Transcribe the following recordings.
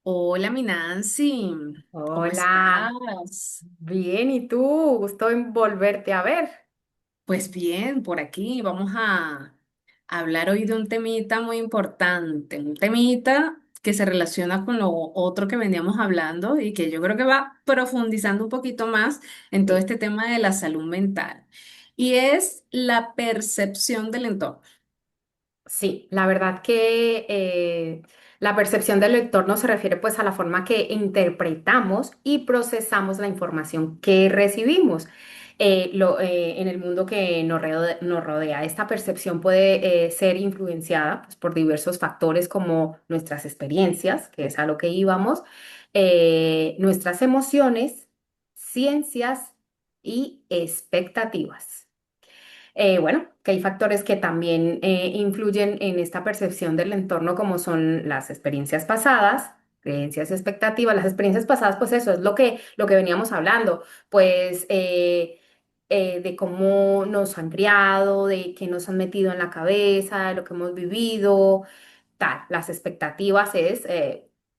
Hola, mi Nancy, ¿cómo Hola, estás? bien, ¿y tú? Gusto en volverte a ver. Pues bien, por aquí vamos a hablar hoy de un temita muy importante, un temita que se relaciona con lo otro que veníamos hablando y que yo creo que va profundizando un poquito más en todo Sí. este tema de la salud mental y es la percepción del entorno. Sí, la verdad que la percepción del entorno se refiere pues a la forma que interpretamos y procesamos la información que recibimos. En el mundo que nos rodea, esta percepción puede ser influenciada pues, por diversos factores como nuestras experiencias, que es a lo que íbamos, nuestras emociones, ciencias y expectativas. Bueno, que hay factores que también influyen en esta percepción del entorno, como son las experiencias pasadas, creencias y expectativas. Las experiencias pasadas, pues eso es lo que veníamos hablando, pues de cómo nos han criado, de qué nos han metido en la cabeza, de lo que hemos vivido, tal. Las expectativas es,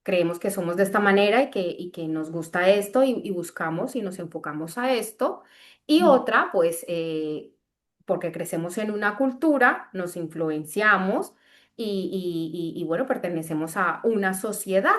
creemos que somos de esta manera y que nos gusta esto y buscamos y nos enfocamos a esto. Y otra, pues, porque crecemos en una cultura, nos influenciamos y bueno, pertenecemos a una sociedad.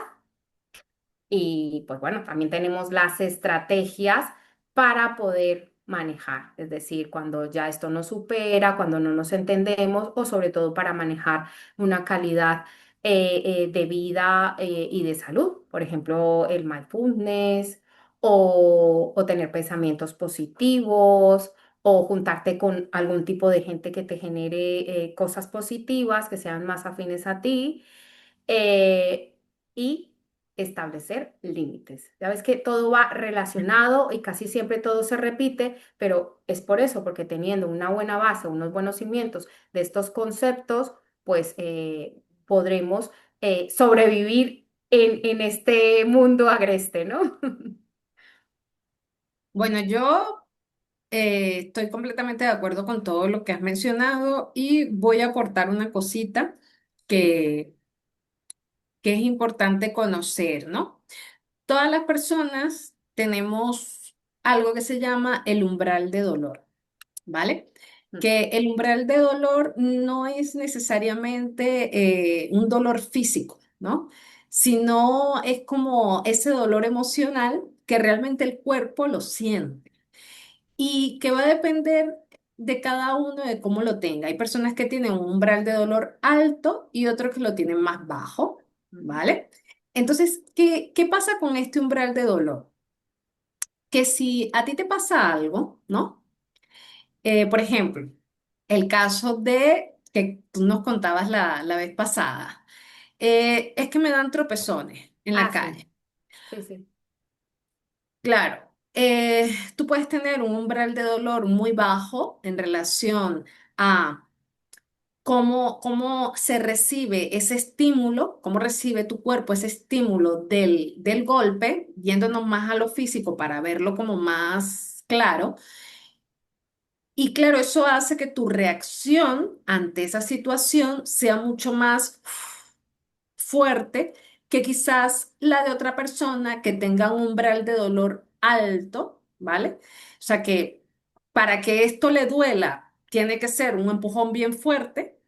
Y pues bueno, también tenemos las estrategias para poder manejar, es decir, cuando ya esto nos supera, cuando no nos entendemos o sobre todo para manejar una calidad de vida y de salud, por ejemplo, el mindfulness o tener pensamientos positivos o juntarte con algún tipo de gente que te genere cosas positivas, que sean más afines a ti eh, y establecer límites. Ya ves que todo va relacionado y casi siempre todo se repite, pero es por eso, porque teniendo una buena base, unos buenos cimientos de estos conceptos, pues podremos sobrevivir en este mundo agreste, ¿no? Bueno, yo estoy completamente de acuerdo con todo lo que has mencionado y voy a aportar una cosita que, que es importante conocer, ¿no? Todas las personas tenemos algo que se llama el umbral de dolor, ¿vale? Que el umbral de dolor no es necesariamente un dolor físico, ¿no? Sino es como ese dolor emocional que realmente el cuerpo lo siente y que va a depender de cada uno de cómo lo tenga. Hay personas que tienen un umbral de dolor alto y otros que lo tienen más bajo, Ujú, ¿vale? Entonces, ¿qué pasa con este umbral de dolor? Que si a ti te pasa algo, ¿no? Por ejemplo, el caso de que tú nos contabas la vez pasada, es que me dan tropezones en la Ah, sí, calle. sí, sí. Claro, tú puedes tener un umbral de dolor muy bajo en relación a cómo se recibe ese estímulo, cómo recibe tu cuerpo ese estímulo del golpe, yéndonos más a lo físico para verlo como más claro. Y claro, eso hace que tu reacción ante esa situación sea mucho más fuerte que quizás la de otra persona que tenga un umbral de dolor alto, ¿vale? O sea que para que esto le duela, tiene que ser un empujón bien fuerte,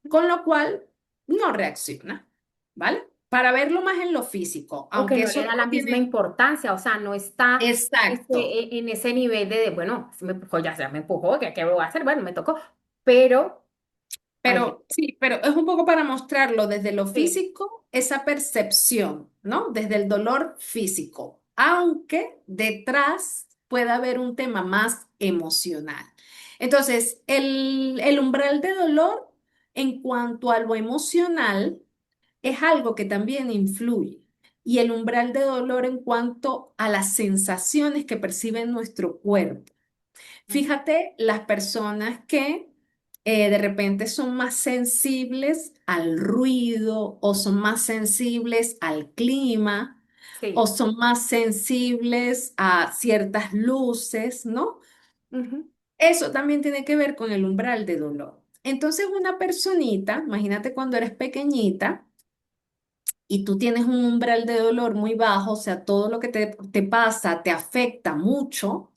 con lo cual no reacciona, ¿vale? Para verlo más en lo físico, O que aunque no eso le da la luego misma tiene... importancia, o sea, no está Exacto. en ese nivel bueno, si me empujó, ya se me empujó, ¿qué voy a hacer? Bueno, me tocó, pero hay gente. Pero sí, pero es un poco para mostrarlo desde lo Sí. físico, esa percepción, ¿no? Desde el dolor físico, aunque detrás pueda haber un tema más emocional. Entonces, el umbral de dolor en cuanto a lo emocional es algo que también influye. Y el umbral de dolor en cuanto a las sensaciones que percibe nuestro cuerpo. Ujú. Fíjate, las personas que de repente son más sensibles al ruido o son más sensibles al clima o Sí. son más sensibles a ciertas luces, ¿no? Ujú. Eso también tiene que ver con el umbral de dolor. Entonces, una personita, imagínate cuando eres pequeñita y tú tienes un umbral de dolor muy bajo, o sea, todo lo que te pasa te afecta mucho,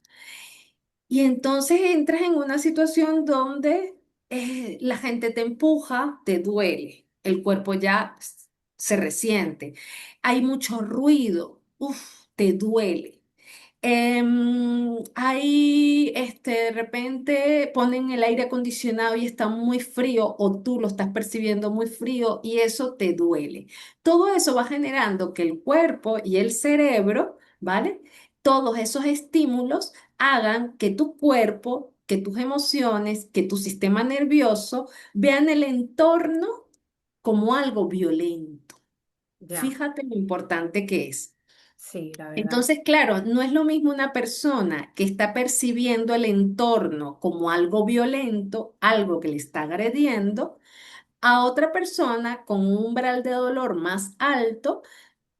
y entonces entras en una situación donde la gente te empuja, te duele, el cuerpo ya se resiente, hay mucho ruido, uf, te duele. Ahí, de repente ponen el aire acondicionado y está muy frío o tú lo estás percibiendo muy frío y eso te duele. Todo eso va generando que el cuerpo y el cerebro, ¿vale? Todos esos estímulos hagan que tu cuerpo, que tus emociones, que tu sistema nervioso vean el entorno como algo violento. Ya, Fíjate lo importante que es. sí, la verdad. Entonces, claro, no es lo mismo una persona que está percibiendo el entorno como algo violento, algo que le está agrediendo, a otra persona con un umbral de dolor más alto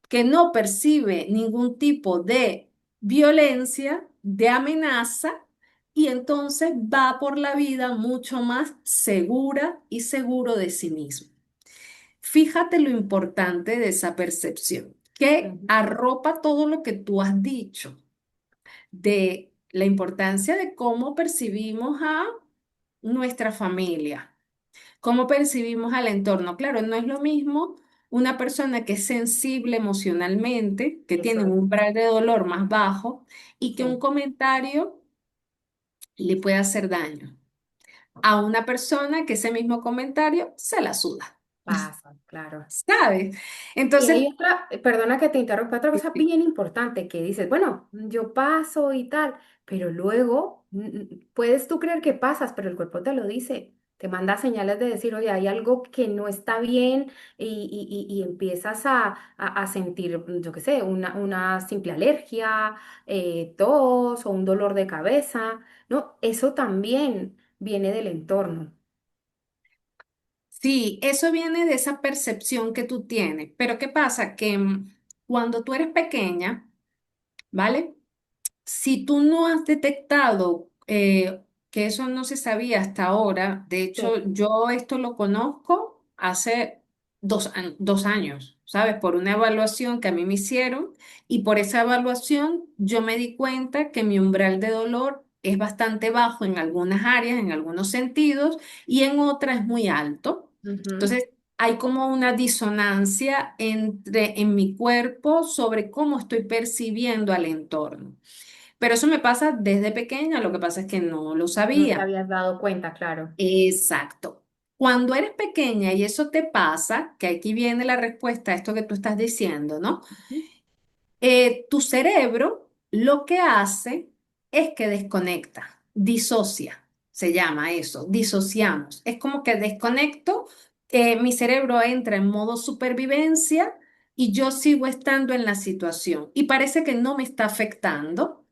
que no percibe ningún tipo de violencia, de amenaza, y entonces va por la vida mucho más segura y seguro de sí mismo. Fíjate lo importante de esa percepción, que Ujú. arropa todo lo que tú has dicho de la importancia de cómo percibimos a nuestra familia, cómo percibimos al entorno. Claro, no es lo mismo una persona que es sensible emocionalmente, que tiene Eso un es, umbral de dolor más bajo y que un sí, comentario le puede hacer daño a una persona que ese mismo comentario se la suda, pasa, claro. ¿sabes? Y Entonces, hay otra, perdona que te interrumpa, otra cosa bien importante que dices, bueno, yo paso y tal, pero luego puedes tú creer que pasas, pero el cuerpo te lo dice, te manda señales de decir, oye, hay algo que no está bien y empiezas a sentir, yo qué sé, una simple alergia, tos o un dolor de cabeza, ¿no? Eso también viene del entorno. sí, eso viene de esa percepción que tú tienes, pero ¿qué pasa? Que cuando tú eres pequeña, ¿vale? Si tú no has detectado que eso no se sabía hasta ahora, de hecho Sí. yo esto lo conozco hace 2 años, ¿sabes? Por una evaluación que a mí me hicieron y por esa evaluación yo me di cuenta que mi umbral de dolor es bastante bajo en algunas áreas, en algunos sentidos, y en otras es muy alto. Ujú. Entonces, hay como una disonancia en mi cuerpo sobre cómo estoy percibiendo al entorno. Pero eso me pasa desde pequeña, lo que pasa es que no lo No te sabía. habías dado cuenta, claro. Exacto. Cuando eres pequeña y eso te pasa, que aquí viene la respuesta a esto que tú estás diciendo, ¿no? Ujú. Tu cerebro lo que hace es que desconecta, disocia, se llama eso, disociamos. Es como que desconecto, mi cerebro entra en modo supervivencia y yo sigo estando en la situación y parece que no me está afectando,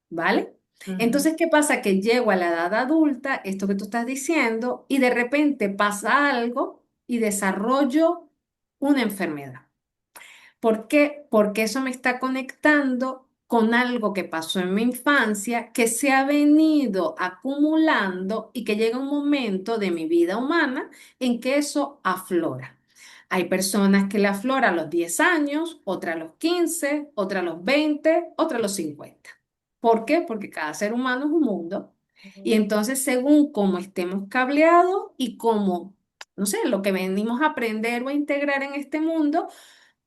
¿vale? Ujú. Entonces, ¿qué pasa? Que llego a la edad adulta, esto que tú estás diciendo, y de repente pasa algo y desarrollo una enfermedad. ¿Por qué? Porque eso me está conectando con algo que pasó en mi infancia, que se ha venido acumulando y que llega un momento de mi vida humana en que eso aflora. Hay personas que le aflora a los 10 años, otra a los 15, otra a los 20, otra a los 50. ¿Por qué? Porque cada ser humano es un mundo. Y entonces, según cómo estemos cableados y cómo, no sé, lo que venimos a aprender o a integrar en este mundo,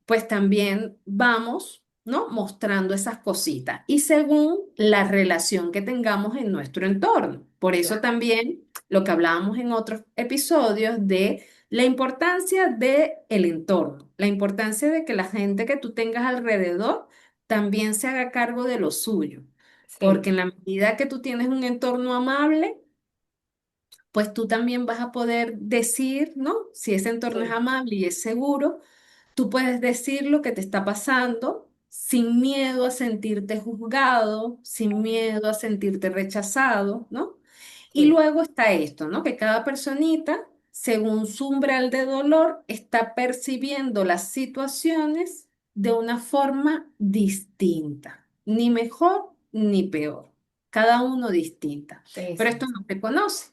pues también vamos, ¿no? Mostrando esas cositas y según la relación que tengamos en nuestro entorno. Por eso Claro, también lo que hablábamos en otros episodios de la importancia del entorno, la importancia de que la gente que tú tengas alrededor también se haga cargo de lo suyo. Porque sí, en la medida que tú tienes un entorno amable, pues tú también vas a poder decir, ¿no? Si ese entorno es sí, amable y es seguro, tú puedes decir lo que te está pasando sin miedo a sentirte juzgado, sin miedo a sentirte rechazado, ¿no? Y sí, luego está esto, ¿no? Que cada personita, según su umbral de dolor, está percibiendo las situaciones de una forma distinta, ni mejor ni peor, cada uno distinta. Pero eso esto es. no te conoce.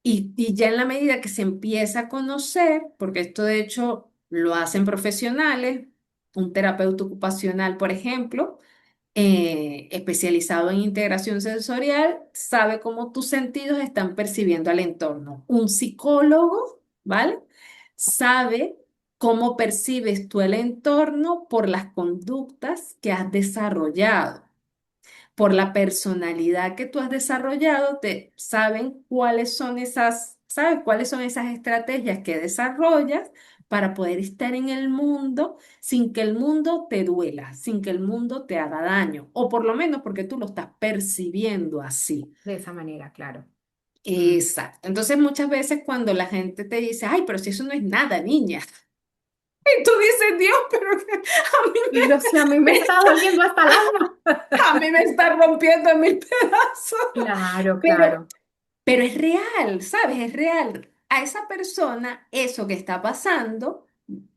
Y ya en la medida que se empieza a conocer, porque esto de hecho lo hacen profesionales, un terapeuta ocupacional, por ejemplo, especializado en integración sensorial, sabe cómo tus sentidos están percibiendo al entorno. Un psicólogo, ¿vale? Sabe cómo percibes tú el entorno por las conductas que has desarrollado, por la personalidad que tú has desarrollado, te saben cuáles son esas estrategias que desarrollas para poder estar en el mundo sin que el mundo te duela, sin que el mundo te haga daño, o por lo menos porque tú lo estás percibiendo así. De esa manera, claro. Mm. Exacto. Entonces muchas veces cuando la gente te dice, ay, pero si eso no es nada, niña, y tú dices, Dios, pero que a mí Pero si a mí me me, está doliendo hasta el alma. a mí me está rompiendo en mil pedazos. Claro, Pero claro. Pero es real, ¿sabes? Es real. A esa persona, eso que está pasando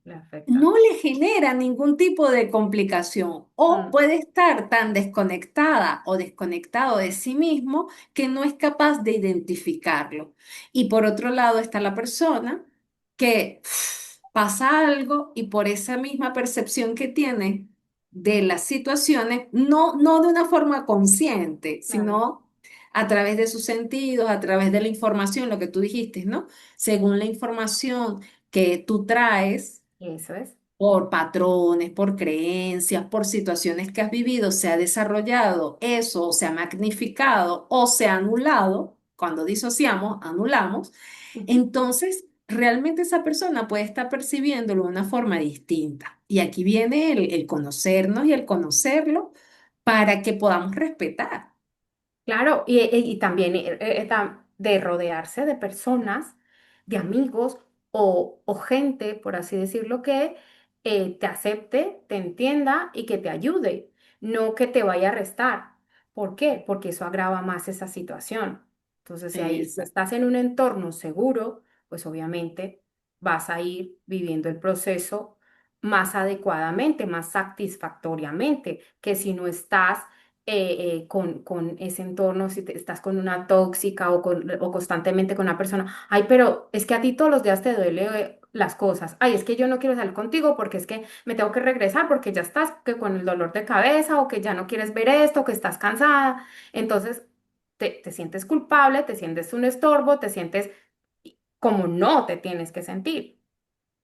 Le afecta. no le genera ningún tipo de complicación o Mm. puede estar tan desconectada o desconectado de sí mismo que no es capaz de identificarlo. Y por otro lado está la persona que pasa algo y por esa misma percepción que tiene de las situaciones, no de una forma consciente, Claro. sino a través de sus sentidos, a través de la información, lo que tú dijiste, ¿no? Según la información que tú traes Eso es. por patrones, por creencias, por situaciones que has vivido, se ha desarrollado eso, o se ha magnificado o se ha anulado. Cuando disociamos, anulamos. Ujú. Entonces, realmente esa persona puede estar percibiéndolo de una forma distinta. Y aquí viene el conocernos y el conocerlo para que podamos respetar. Claro, y también de rodearse de personas, de amigos o gente, por así decirlo, que te acepte, te entienda y que te ayude, no que te vaya a restar. ¿Por qué? Porque eso agrava más esa situación. Entonces, si ahí Exacto. estás en un entorno seguro, pues obviamente vas a ir viviendo el proceso más adecuadamente, más satisfactoriamente, que si no estás con ese entorno, si estás con una tóxica o constantemente con una persona, ay, pero es que a ti todos los días te duele las cosas, ay, es que yo no quiero salir contigo porque es que me tengo que regresar porque ya estás que con el dolor de cabeza o que ya no quieres ver esto, que estás cansada, entonces te sientes culpable, te sientes un estorbo, te sientes como no te tienes que sentir.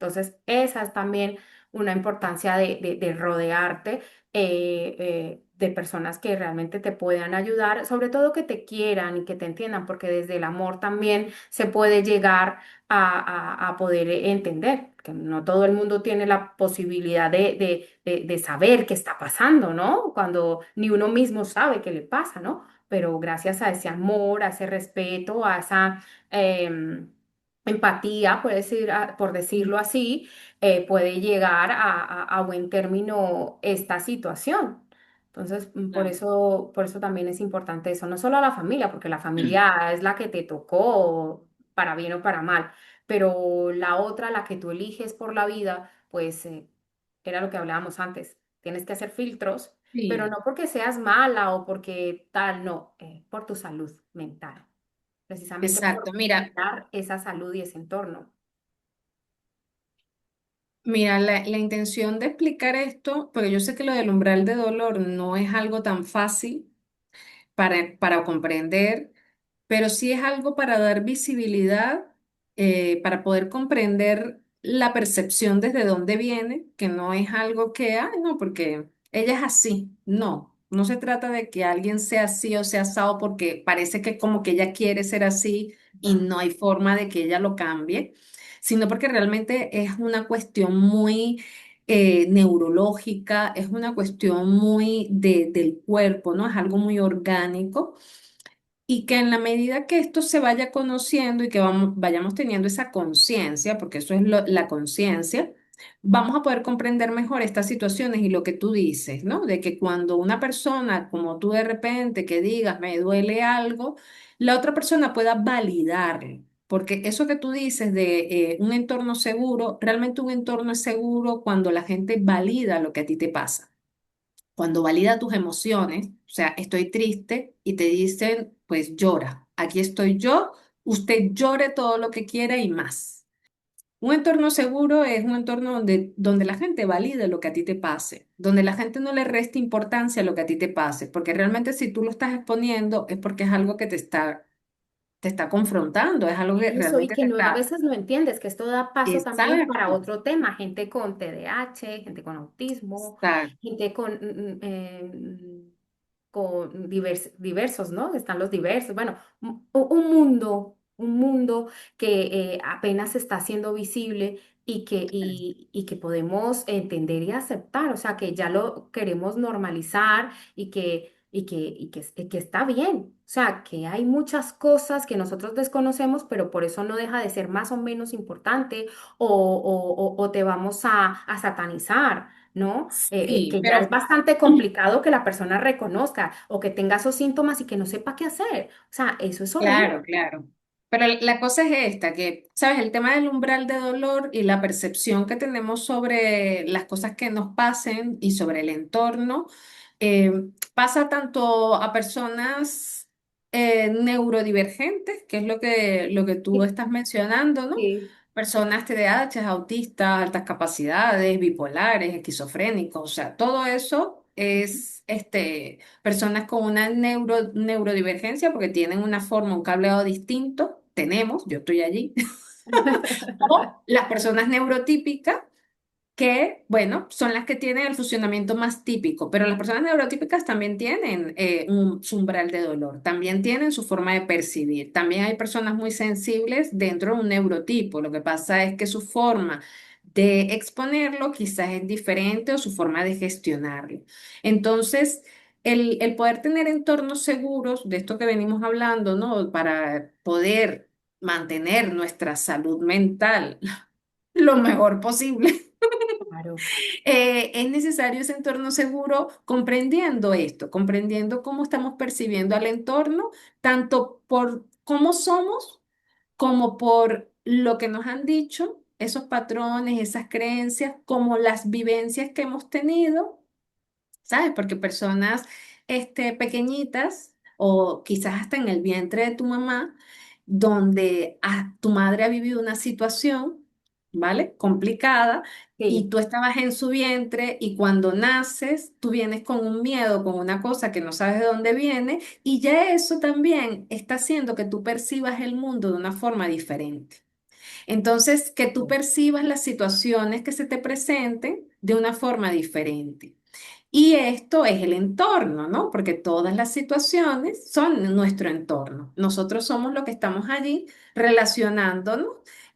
Entonces, esa es también una importancia de rodearte de personas que realmente te puedan ayudar, sobre todo que te quieran y que te entiendan, porque desde el amor también se puede llegar a poder entender, que no todo el mundo tiene la posibilidad de saber qué está pasando, ¿no? Cuando ni uno mismo sabe qué le pasa, ¿no? Pero gracias a ese amor, a ese respeto, a esa... empatía, puede decir, por decirlo así, puede llegar a buen término esta situación. Entonces, por eso también es importante eso, no solo a la familia, porque la familia es la que te tocó para bien o para mal, pero la otra, la que tú eliges por la vida, pues era lo que hablábamos antes. Tienes que hacer filtros, pero Sí, no porque seas mala o porque tal, no, por tu salud mental, precisamente por exacto. dar esa salud y ese entorno. Mira, la intención de explicar esto, porque yo sé que lo del umbral de dolor no es algo tan fácil para comprender, pero sí es algo para dar visibilidad, para poder comprender la percepción desde dónde viene, que no es algo que, ay, no, porque ella es así. No, no se trata de que alguien sea así o sea asado porque parece que como que ella quiere ser así y Ya. no hay forma de que ella lo cambie, sino porque realmente es una cuestión muy neurológica, es una cuestión muy del cuerpo, ¿no? Es algo muy orgánico y que en la medida que esto se vaya conociendo y que vayamos teniendo esa conciencia, porque eso es la conciencia, vamos a poder comprender mejor estas situaciones y lo que tú dices, ¿no? De que cuando una persona, como tú de repente, que digas, me duele algo, la otra persona pueda validarlo. Porque eso que tú dices de un entorno seguro, realmente un entorno es seguro cuando la gente valida lo que a ti te pasa, cuando valida tus emociones, o sea, estoy triste y te dicen, pues llora, aquí estoy yo, usted llore todo lo que quiera y más. Un entorno seguro es un entorno donde la gente valide lo que a ti te pase, donde la gente no le reste importancia a lo que a ti te pase, porque realmente si tú lo estás exponiendo es porque es algo que te está confrontando, es algo que Eso, y realmente que te no, a está... veces no entiendes que esto da paso también para Exacto, otro tema, gente con TDAH, gente con autismo, exacto. gente con diversos, ¿no? Están los diversos. Bueno, un mundo que apenas está siendo visible y que podemos entender y aceptar, o sea, que ya lo queremos normalizar y que está bien. O sea, que hay muchas cosas que nosotros desconocemos, pero por eso no deja de ser más o menos importante o te vamos a satanizar. ¿No? Sí, Que ya es pero bastante complicado que la persona reconozca o que tenga esos síntomas y que no sepa qué hacer. O sea, eso es horrible. claro, claro. Pero la cosa es esta, que, ¿sabes? El tema del umbral de dolor y la percepción que tenemos sobre las cosas que nos pasen y sobre el entorno, eh, pasa tanto a personas neurodivergentes, que es lo que tú Sí, estás mencionando, ¿no? sí. Personas TDAH, autistas, altas capacidades, bipolares, esquizofrénicos, o sea, todo eso Ujú. es personas con una neurodivergencia porque tienen una forma, un cableado distinto, tenemos, yo estoy allí, o las personas neurotípicas que, bueno, son las que tienen el funcionamiento más típico, pero las personas neurotípicas también tienen su umbral de dolor, también tienen su forma de percibir, también hay personas muy sensibles dentro de un neurotipo, lo que pasa es que su forma de exponerlo quizás es diferente o su forma de gestionarlo. Entonces, el poder tener entornos seguros, de esto que venimos hablando, ¿no? Para poder mantener nuestra salud mental lo mejor posible. Claro. Es necesario ese entorno seguro comprendiendo esto, comprendiendo cómo estamos percibiendo al entorno, tanto por cómo somos como por lo que nos han dicho, esos patrones, esas creencias, como las vivencias que hemos tenido. ¿Sabes? Porque personas pequeñitas o quizás hasta en el vientre de tu mamá, donde tu madre ha vivido una situación, ¿vale? Complicada y Sí, tú estabas en su vientre y cuando naces, tú vienes con un miedo, con una cosa que no sabes de dónde viene y ya eso también está haciendo que tú percibas el mundo de una forma diferente. Entonces, que tú percibas las situaciones que se te presenten de una forma diferente. Y esto es el entorno, ¿no? Porque todas las situaciones son nuestro entorno. Nosotros somos los que estamos allí relacionándonos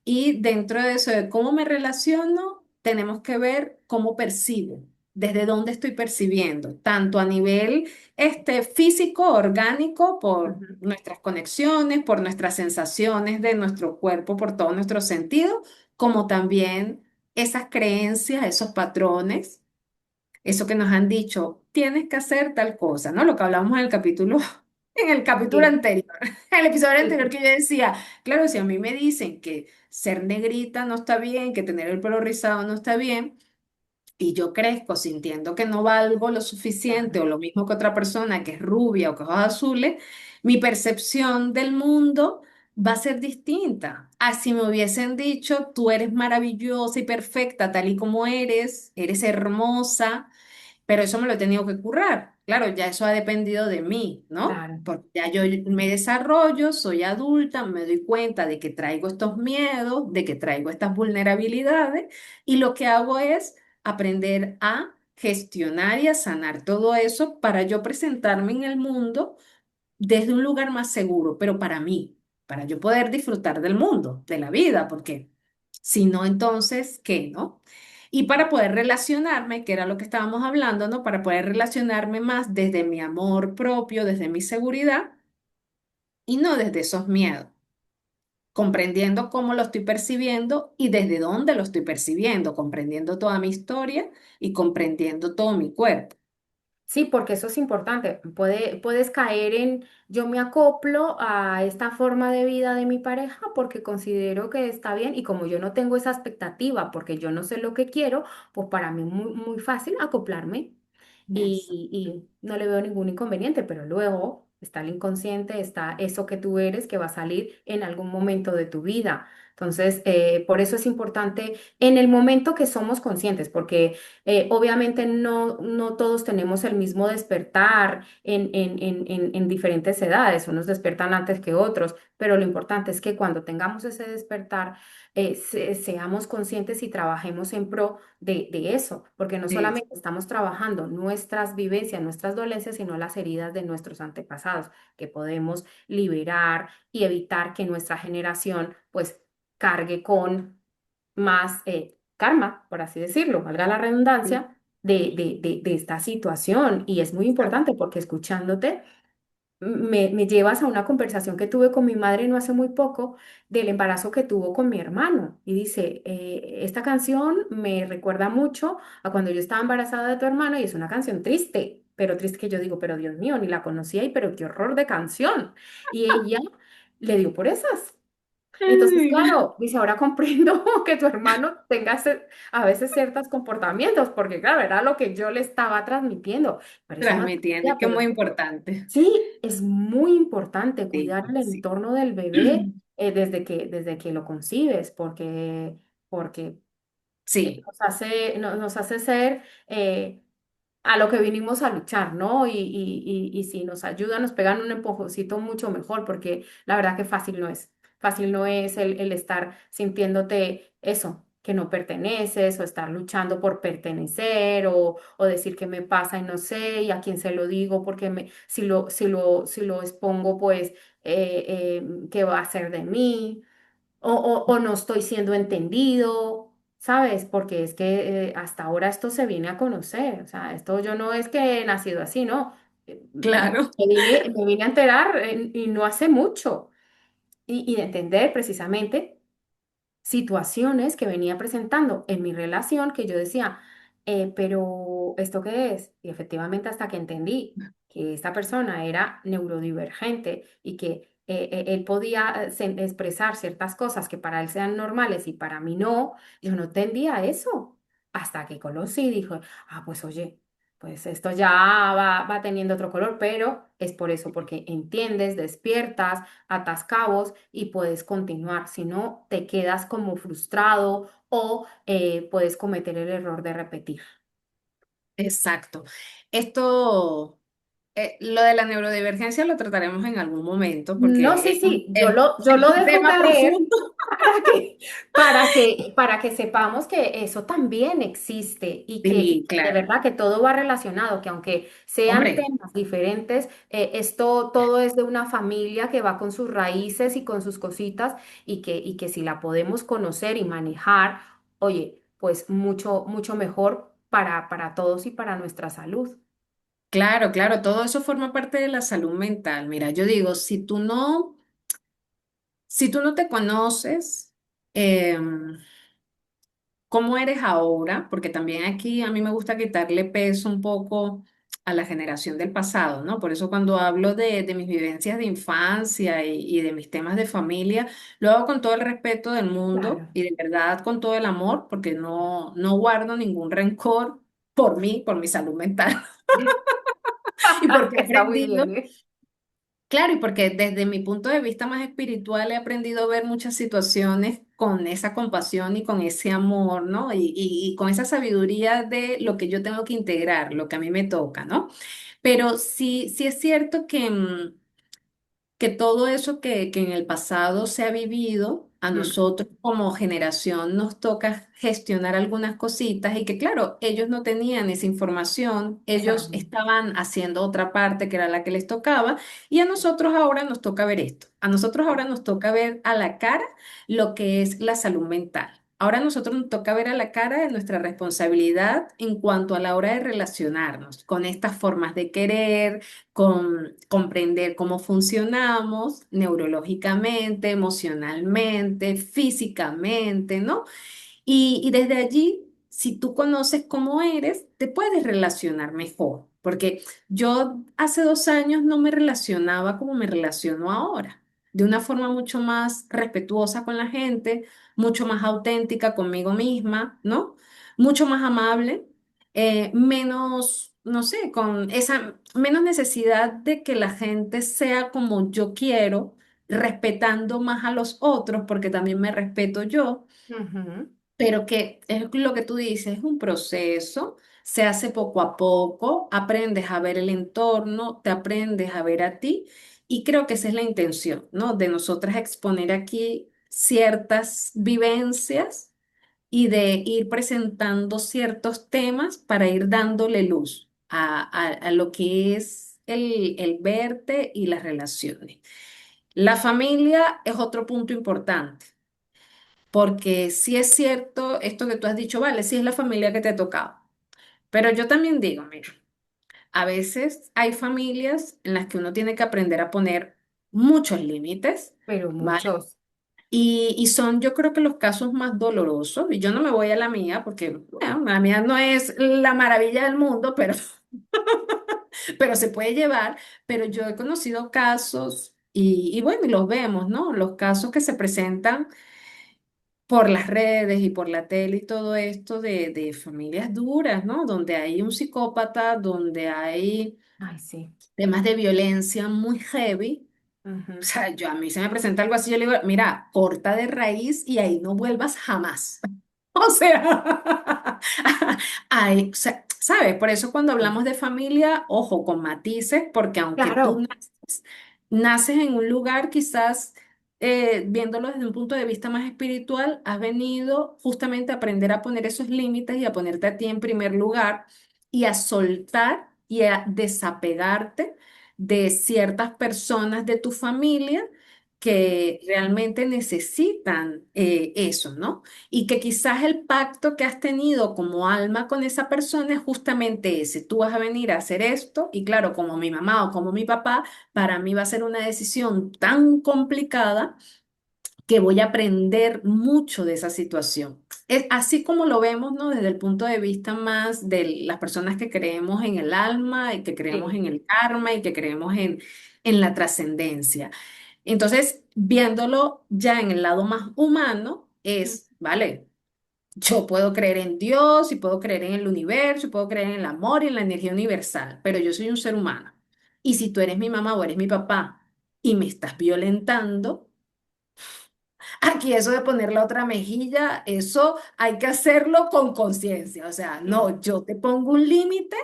y dentro de eso de cómo me relaciono, tenemos que ver cómo percibo, desde dónde estoy percibiendo, tanto a nivel físico, orgánico, por ujú, nuestras conexiones, por nuestras sensaciones de nuestro cuerpo, por todos nuestros sentidos, como también esas creencias, esos patrones eso que nos han dicho, tienes que hacer tal cosa, ¿no? Lo que hablamos en el capítulo, en el capítulo sí, anterior, en el episodio sí, anterior sí. que yo decía, claro, si a mí me dicen que ser negrita no está bien, que tener el pelo rizado no está bien, y yo crezco sintiendo que no valgo lo suficiente Claro, o lo mismo que otra persona que es rubia o que ojos azules, mi percepción del mundo va a ser distinta. Así me hubiesen dicho, tú eres maravillosa y perfecta tal y como eres hermosa, pero eso me lo he tenido que currar. Claro, ya eso ha dependido de mí, ¿no? claro. Porque ya yo me desarrollo, soy adulta, me doy cuenta de que traigo estos miedos, de que traigo estas vulnerabilidades y lo que hago es aprender a gestionar y a sanar todo eso para yo presentarme en el mundo desde un lugar más seguro, pero para mí, para yo poder disfrutar del mundo, de la vida, porque si no, entonces, ¿qué, no? Y para poder relacionarme, que era lo que estábamos hablando, ¿no? Para poder relacionarme más desde mi amor propio, desde mi seguridad y no desde esos miedos, comprendiendo cómo lo estoy percibiendo y desde dónde lo estoy percibiendo, comprendiendo toda mi historia y comprendiendo todo mi cuerpo. Sí, porque eso es importante. Puedes caer en, yo me acoplo a esta forma de vida de mi pareja porque considero que está bien y como yo no tengo esa expectativa porque yo no sé lo que quiero, pues para mí es muy, muy fácil acoplarme Eso. y no le veo ningún inconveniente, pero luego está el inconsciente, está eso que tú eres que va a salir en algún momento de tu vida. Entonces, por eso es importante en el momento que somos conscientes, porque obviamente no todos tenemos el mismo despertar en diferentes edades, unos despiertan antes que otros, pero lo importante es que cuando tengamos ese despertar, seamos conscientes y trabajemos en pro de eso, porque no Es- solamente estamos trabajando nuestras vivencias, nuestras dolencias, sino las heridas de nuestros antepasados, que podemos liberar y evitar que nuestra generación, pues, cargue con más karma, por así decirlo, valga la redundancia, de esta situación. Y es muy importante porque escuchándote me llevas a una conversación que tuve con mi madre no hace muy poco del embarazo que tuvo con mi hermano. Y dice, esta canción me recuerda mucho a cuando yo estaba embarazada de tu hermano y es una canción triste, pero triste que yo digo, pero Dios mío, ni la conocía y pero qué horror de canción. Y ella le dio por esas. Entonces, Ay, claro, dice, ahora comprendo que tu hermano tenga a veces ciertos comportamientos, porque claro, era lo que yo le estaba transmitiendo. Parece una transmitiendo, tontería, que es muy pero importante. sí, es muy importante Sí, cuidar el sí. entorno del bebé desde que lo concibes, porque Sí, nos hace ser a lo que vinimos a luchar, ¿no? Y si nos ayuda, nos pegan un empujoncito mucho mejor, porque la verdad que fácil no es. Fácil no es el estar sintiéndote eso, que no perteneces, o estar luchando por pertenecer, o decir qué me pasa y no sé, y a quién se lo digo, porque si lo expongo, pues, ¿qué va a hacer de mí? O no estoy siendo entendido, ¿sabes? Porque es que hasta ahora esto se viene a conocer, o sea, esto yo no es que he nacido así, ¿no? claro. Me vine a enterar y no hace mucho y de entender precisamente situaciones que venía presentando en mi relación que yo decía, pero ¿esto qué es? Y efectivamente hasta que entendí que esta persona era neurodivergente y que él podía expresar ciertas cosas que para él sean normales y para mí no, yo no entendía eso. Hasta que conocí y dijo, ah, pues oye, pues esto ya va teniendo otro color, pero es por eso, porque entiendes, despiertas, atas cabos y puedes continuar. Si no, te quedas como frustrado o puedes cometer el error de repetir. Exacto. Esto, lo de la neurodivergencia lo trataremos en algún momento No, porque sí, sí, yo es lo un dejo tema caer profundo. para que sepamos que eso también existe y Sí, que de claro. verdad que todo va relacionado, que aunque sean Hombre, temas diferentes, esto todo es de una familia que va con sus raíces y con sus cositas y que si la podemos conocer y manejar, oye, pues mucho mejor para todos y para nuestra salud. claro, claro, todo eso forma parte de la salud mental. Mira, yo digo, si tú no te conoces, cómo eres ahora, porque también aquí a mí me gusta quitarle peso un poco a la generación del pasado, ¿no? Por eso cuando hablo de mis vivencias de infancia y de mis temas de familia, lo hago con todo el respeto del mundo Claro. y de verdad con todo el amor, porque no guardo ningún rencor por mí, por mi salud mental y porque he Está muy aprendido. bien, ¿eh? Claro, y porque desde mi punto de vista más espiritual he aprendido a ver muchas situaciones con esa compasión y con ese amor, ¿no? Y con esa sabiduría de lo que yo tengo que integrar, lo que a mí me toca, ¿no? Pero sí es cierto que todo eso que en el pasado se ha vivido, a Mm, nosotros como generación nos toca gestionar algunas cositas y que claro, ellos no tenían esa información, ellos exacto. estaban haciendo otra parte que era la que les tocaba y a nosotros ahora nos toca ver esto, a nosotros ahora nos toca ver a la cara lo que es la salud mental. Ahora a nosotros nos toca ver a la cara de nuestra responsabilidad en cuanto a la hora de relacionarnos con estas formas de querer, con comprender cómo funcionamos neurológicamente, emocionalmente, físicamente, ¿no? Y desde allí, si tú conoces cómo eres, te puedes relacionar mejor, porque yo hace 2 años no me relacionaba como me relaciono ahora, de una forma mucho más respetuosa con la gente, mucho más auténtica conmigo misma, ¿no? Mucho más amable, menos, no sé, con esa menos necesidad de que la gente sea como yo quiero, respetando más a los otros, porque también me respeto yo, Ujú. pero que es lo que tú dices, es un proceso, se hace poco a poco, aprendes a ver el entorno, te aprendes a ver a ti, y creo que esa es la intención, ¿no? De nosotras exponer aquí ciertas vivencias y de ir presentando ciertos temas para ir dándole luz a lo que es el verte y las relaciones. La familia es otro punto importante, porque sí es cierto esto que tú has dicho, vale, sí es la familia que te ha tocado, pero yo también digo, mira, a veces hay familias en las que uno tiene que aprender a poner muchos límites, Pero ¿vale? muchos. Y son, yo creo que los casos más dolorosos, y yo no me voy a la mía, porque bueno, la mía no es la maravilla del mundo, pero, pero se puede llevar, pero yo he conocido casos, y bueno, y los vemos, ¿no? Los casos que se presentan por las redes y por la tele y todo esto de familias duras, ¿no? Donde hay un psicópata, donde hay Ay, sí. temas de violencia muy heavy. O Ujú. sea, yo a mí se me presenta algo así, yo le digo, mira, corta de raíz y ahí no vuelvas jamás. O sea, ay, o sea, ¿sabes? Por eso cuando Sí. hablamos de familia, ojo, con matices, porque aunque tú Claro. naces en un lugar, quizás viéndolo desde un punto de vista más espiritual, has venido justamente a aprender a poner esos límites y a ponerte a ti en primer lugar y a soltar y a desapegarte de ciertas personas de tu familia que realmente necesitan eso, ¿no? Y que quizás el pacto que has tenido como alma con esa persona es justamente ese. Tú vas a venir a hacer esto y claro, como mi mamá o como mi papá, para mí va a ser una decisión tan complicada que voy a aprender mucho de esa situación. Es así como lo vemos, ¿no? Desde el punto de vista más de las personas que creemos en el alma y que creemos Sí. en el karma y que creemos en la trascendencia. Entonces, viéndolo ya en el lado más humano, es, vale, yo puedo creer en Dios y puedo creer en el universo y puedo creer en el amor y en la energía universal, pero yo soy un ser humano. Y si tú eres mi mamá o eres mi papá y me estás violentando, aquí eso de poner la otra mejilla, eso hay que hacerlo con conciencia. O sea, Sí. no, yo te pongo un límite,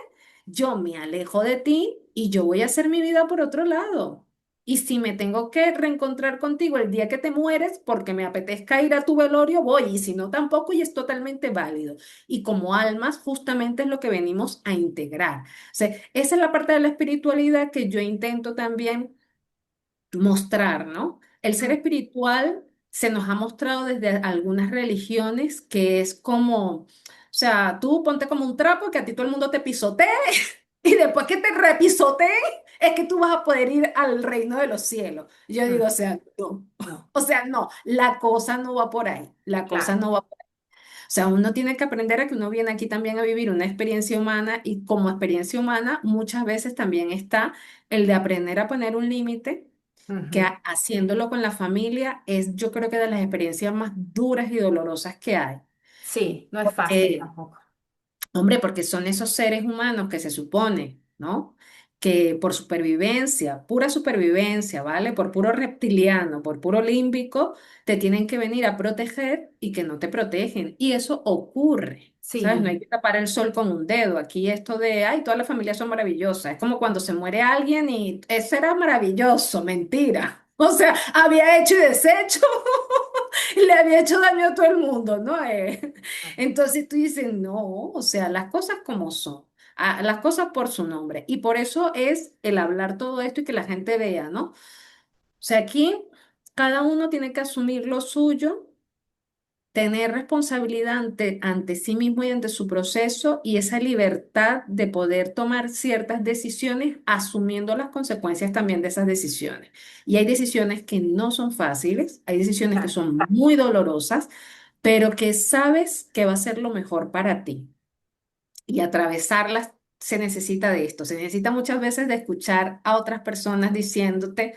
yo me alejo de ti y yo voy a hacer mi vida por otro lado. Y si me tengo que reencontrar contigo el día que te mueres porque me apetezca ir a tu velorio, voy. Y si no, tampoco, y es totalmente válido. Y como almas, justamente es lo que venimos a integrar. O sea, esa es la parte de la espiritualidad que yo intento también mostrar, ¿no? El ser Mm. espiritual se nos ha mostrado desde algunas religiones que es como, o sea, tú ponte como un trapo que a ti todo el mundo te pisotee y después que te repisotee es que tú vas a poder ir al reino de los cielos. Yo digo, Mm. o sea, no. No. O sea, no, la cosa no va por ahí, la cosa Claro. no va por ahí. O sea, uno tiene que aprender a que uno viene aquí también a vivir una experiencia humana y como experiencia humana muchas veces también está el de aprender a poner un límite que Ujú. haciéndolo con la familia es yo creo que de las experiencias más duras y dolorosas que hay. Sí, no es fácil tampoco. Hombre, porque son esos seres humanos que se supone, ¿no? Que por supervivencia, pura supervivencia, ¿vale? Por puro reptiliano, por puro límbico, te tienen que venir a proteger y que no te protegen. Y eso ocurre, ¿sabes? No hay Sí. que tapar el sol con un dedo. Aquí esto de, ay, todas las familias son maravillosas. Es como cuando se muere alguien y ese era maravilloso, mentira. O sea, había hecho y deshecho y le había hecho daño a todo el mundo, ¿no? Entonces tú dices, no, o sea, las cosas como son, las cosas por su nombre. Y por eso es el hablar todo esto y que la gente vea, ¿no? O sea, aquí cada uno tiene que asumir lo suyo, tener responsabilidad ante sí mismo y ante su proceso y esa libertad de poder tomar ciertas decisiones asumiendo las consecuencias también de esas decisiones. Y hay decisiones que no son fáciles, hay decisiones que Claro. son muy dolorosas, pero que sabes que va a ser lo mejor para ti. Y atravesarlas se necesita de esto, se necesita muchas veces de escuchar a otras personas diciéndote,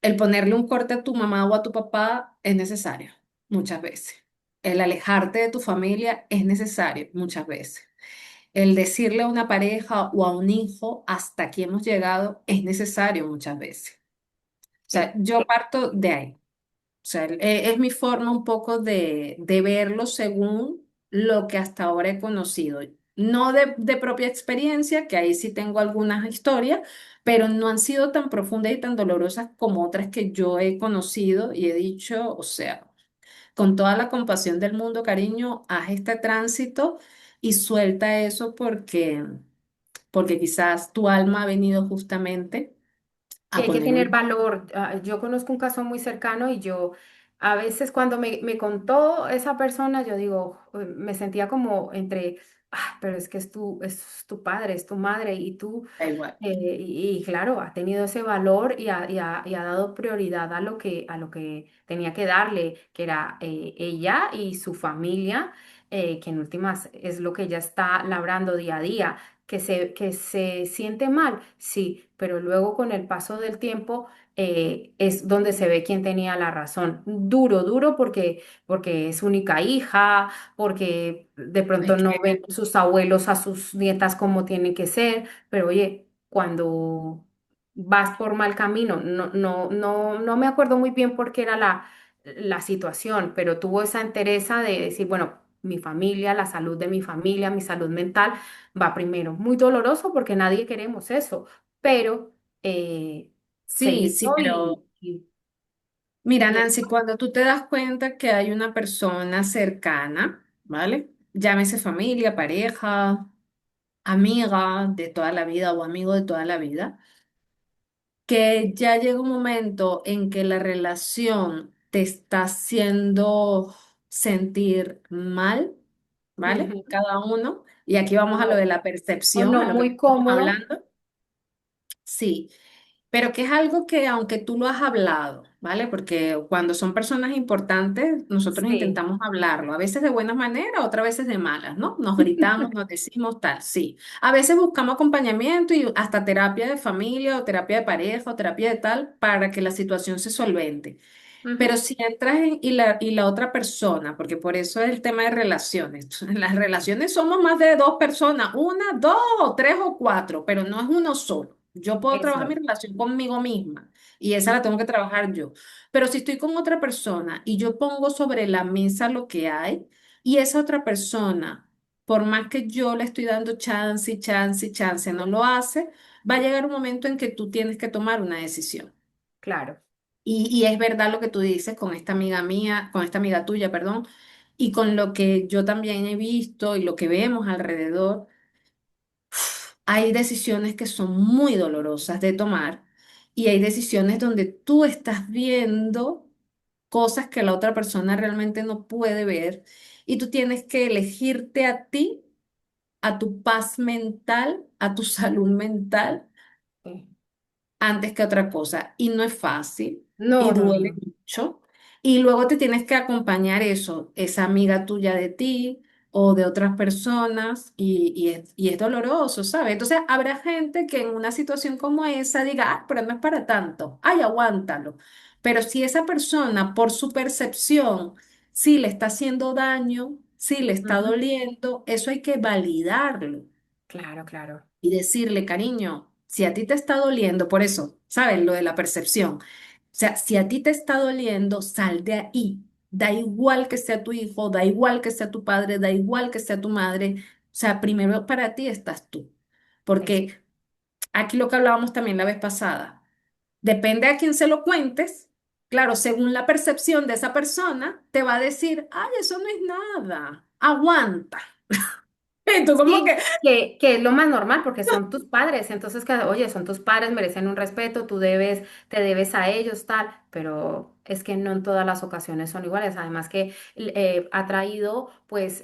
el ponerle un corte a tu mamá o a tu papá es necesario, muchas veces. El alejarte de tu familia es necesario, muchas veces. El decirle a una pareja o a un hijo, hasta aquí hemos llegado, es necesario muchas veces. sea, yo parto de ahí. O sea, es mi forma un poco de verlo según lo que hasta ahora he conocido. No de propia experiencia, que ahí sí tengo algunas historias, pero no han sido tan profundas y tan dolorosas como otras que yo he conocido y he dicho, o sea, con toda la compasión del mundo, cariño, haz este tránsito y suelta eso porque quizás tu alma ha venido justamente Y a hay que poner tener un... valor. Yo conozco un caso muy cercano y yo a veces cuando me contó esa persona, yo digo, me sentía como entre, pero es que es tu padre, es tu madre y tú, Da igual. y claro, ha tenido ese valor y ha dado prioridad a lo que tenía que darle, que era ella y su familia, que en últimas es lo que ella está labrando día a día. Que se siente mal, sí, pero luego con el paso del tiempo es donde se ve quién tenía la razón. Duro, duro porque es única hija, porque de pronto Es no que ven sus abuelos a sus nietas como tienen que ser, pero oye, cuando vas por mal camino, no me acuerdo muy bien por qué era la situación, pero tuvo esa entereza de decir, bueno, mi familia, la salud de mi familia, mi salud mental va primero. Muy doloroso porque nadie queremos eso, pero se sí, hizo sí, pero mira, y Nancy, cuando tú te das cuenta que hay una persona cercana, ¿vale? Llámese familia, pareja, amiga de toda la vida o amigo de toda la vida, que ya llega un momento en que la relación te está haciendo sentir mal, ¿vale? ujú, Cada uno. Y aquí o vamos a lo de no, la o percepción, no a lo que muy estamos cómodo, hablando. Sí. Pero que es algo que aunque tú lo has hablado, ¿vale? Porque cuando son personas importantes, nosotros sí. intentamos hablarlo, a veces de buenas maneras, otras veces de malas, ¿no? Nos gritamos, nos decimos tal, sí. A veces buscamos acompañamiento y hasta terapia de familia o terapia de pareja o terapia de tal para que la situación se solvente. Pero Ujú, si entras y la otra persona, porque por eso es el tema de relaciones. En las relaciones somos más de dos personas, una, dos o tres o cuatro, pero no es uno solo. Yo puedo eso trabajar mi es. relación conmigo misma y esa la Ujú, tengo que trabajar yo. Pero si estoy con otra persona y yo pongo sobre la mesa lo que hay y esa otra persona, por más que yo le estoy dando chance y chance y chance, no lo hace, va a llegar un momento en que tú tienes que tomar una decisión. claro. Y es verdad lo que tú dices con esta amiga mía, con esta amiga tuya, perdón, y con lo que yo también he visto y lo que vemos alrededor, hay decisiones que son muy dolorosas de tomar y hay decisiones donde tú estás viendo cosas que la otra persona realmente no puede ver y tú tienes que elegirte a ti, a tu paz mental, a tu salud mental Sí. antes que otra cosa. Y no es fácil y No, no, duele no. mucho. Y luego te tienes que acompañar eso, esa amiga tuya de ti o de otras personas y es doloroso, ¿sabes? Entonces habrá gente que en una situación como esa diga, ah, pero no es para tanto, ay, aguántalo. Pero si esa persona, por su percepción, sí le está haciendo daño, sí le está Ujú, doliendo, eso hay que validarlo claro, claro. y decirle, cariño, si a ti te está doliendo, por eso, ¿sabes? Lo de la percepción. O sea, si a ti te está doliendo, sal de ahí. Da igual que sea tu hijo, da igual que sea tu padre, da igual que sea tu madre. O sea, primero para ti estás tú. Eso. Porque aquí lo que hablábamos también la vez pasada, depende a quién se lo cuentes. Claro, según la percepción de esa persona, te va a decir, ay, eso no es nada, aguanta. Y tú como que, Sí, que es lo más normal porque son tus padres, entonces que, oye, son tus padres, merecen un respeto, te debes a ellos, tal, pero es que no en todas las ocasiones son iguales, además que ha traído pues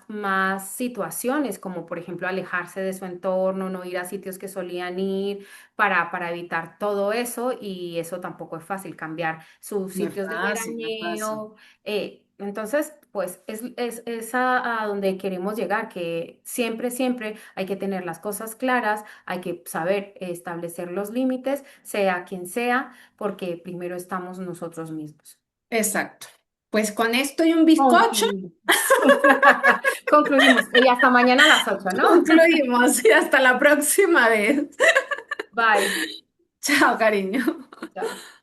más situaciones, como por ejemplo alejarse de su entorno, no ir a sitios que solían ir para evitar todo eso y eso tampoco es fácil, cambiar sus no es sitios de fácil, no es fácil. veraneo. Entonces, pues es a donde queremos llegar, que siempre, siempre hay que tener las cosas claras, hay que saber establecer los límites, sea quien sea, porque primero estamos nosotros mismos. Exacto. Pues con esto y un bizcocho Concluimos. Concluimos. Y hasta mañana a las 8, ¿no? concluimos y hasta la próxima vez. Bye. Chao, cariño. Chao.